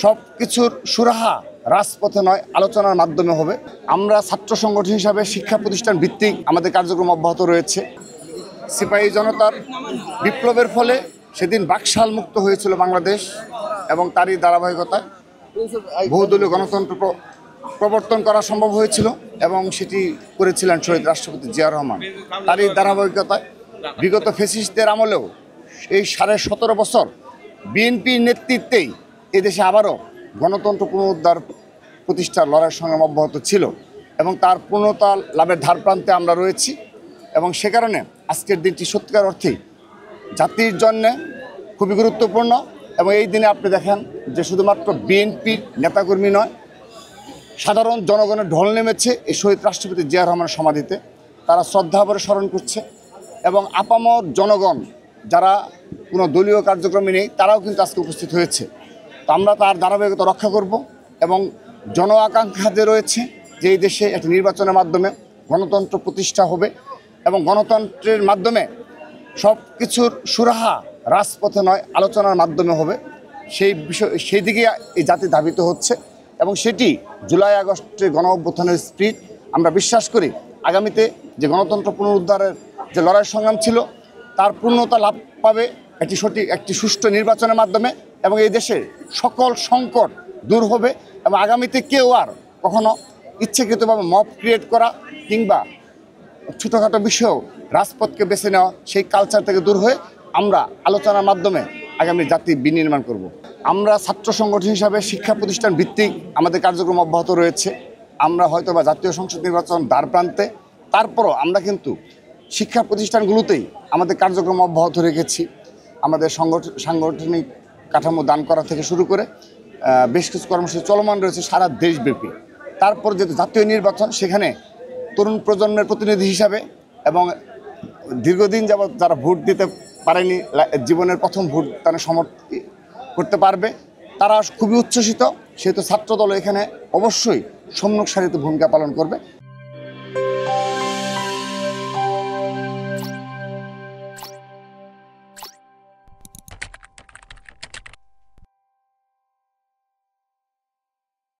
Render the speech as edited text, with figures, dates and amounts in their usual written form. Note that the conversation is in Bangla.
সব কিছুর সুরাহা রাজপথে নয়, আলোচনার মাধ্যমে হবে। আমরা ছাত্র সংগঠন হিসাবে শিক্ষা প্রতিষ্ঠান ভিত্তিক আমাদের কার্যক্রম অব্যাহত রয়েছে। সিপাহী জনতার বিপ্লবের ফলে সেদিন বাকশাল মুক্ত হয়েছিল বাংলাদেশ, এবং তারই ধারাবাহিকতায় বহুদলীয় গণতন্ত্র প্রবর্তন করা সম্ভব হয়েছিল, এবং সেটি করেছিলেন শহীদ রাষ্ট্রপতি জিয়াউর রহমান। তারই ধারাবাহিকতায় বিগত ফ্যাসিস্টদের আমলেও এই 17.5 বছর বিএনপির নেতৃত্বেই এদেশে আবারও গণতন্ত্র পুনরুদ্ধার প্রতিষ্ঠার লড়াইয়ের সংগ্রাম অব্যাহত ছিল, এবং তার পূর্ণতা লাভের ধারপ্রান্তে আমরা রয়েছি। এবং সে কারণে আজকের দিনটি সত্যিকার অর্থেই জাতির জন্যে খুবই গুরুত্বপূর্ণ। এবং এই দিনে আপনি দেখেন যে শুধুমাত্র বিএনপির নেতাকর্মী নয়, সাধারণ জনগণের ঢল নেমেছে এই শহীদ রাষ্ট্রপতি জিয়া রহমানের সমাধিতে। তারা শ্রদ্ধাভরে স্মরণ করছে, এবং আপামর জনগণ যারা কোনো দলীয় কার্যক্রমে নেই তারাও কিন্তু আজকে উপস্থিত হয়েছে। তো আমরা তার ধারাবাহিকতা রক্ষা করব, এবং জন আকাঙ্ক্ষা যে রয়েছে যে এই দেশে একটি নির্বাচনের মাধ্যমে গণতন্ত্র প্রতিষ্ঠা হবে, এবং গণতন্ত্রের মাধ্যমে সব কিছুর সুরাহা রাজপথে নয়, আলোচনার মাধ্যমে হবে, সেই দিকে এই জাতি ধাবিত হচ্ছে। এবং সেটি জুলাই আগস্টের গণ অভ্যুত্থানের স্পিরিট। আমরা বিশ্বাস করি আগামীতে যে গণতন্ত্র পুনরুদ্ধারের যে লড়াই সংগ্রাম ছিল তার পূর্ণতা লাভ পাবে একটি সুষ্ঠু নির্বাচনের মাধ্যমে, এবং এই দেশের সকল সংকট দূর হবে। এবং আগামীতে কেউ আর কখনো ইচ্ছাকৃতভাবে মব ক্রিয়েট করা কিংবা ছোটোখাটো বিষয়েও রাজপথকে বেছে নেওয়া সেই কালচার থেকে দূর হয়ে আমরা আলোচনার মাধ্যমে আগামী জাতি বিনির্মাণ করব। আমরা ছাত্র সংগঠন হিসাবে শিক্ষা প্রতিষ্ঠান ভিত্তিক আমাদের কার্যক্রম অব্যাহত রয়েছে। আমরা হয়তোবা জাতীয় সংসদ নির্বাচন দ্বারপ্রান্তে, তারপরও আমরা কিন্তু শিক্ষা প্রতিষ্ঠানগুলোতেই আমাদের কার্যক্রম অব্যাহত রেখেছি। আমাদের সাংগঠনিক কাঠামো দান করা থেকে শুরু করে বেশ কিছু কর্মসূচি চলমান রয়েছে সারা দেশব্যাপী। তারপর যেহেতু জাতীয় নির্বাচন, সেখানে তরুণ প্রজন্মের প্রতিনিধি হিসাবে এবং দীর্ঘদিন যাবৎ যারা ভোট দিতে পারেনি, জীবনের প্রথম ভোট তারা সমর্থন করতে পারবে, তারা খুবই উচ্ছ্বসিত। সেহেতু ছাত্রদল এখানে অবশ্যই সম্মুখ সারিতে ভূমিকা পালন করবে।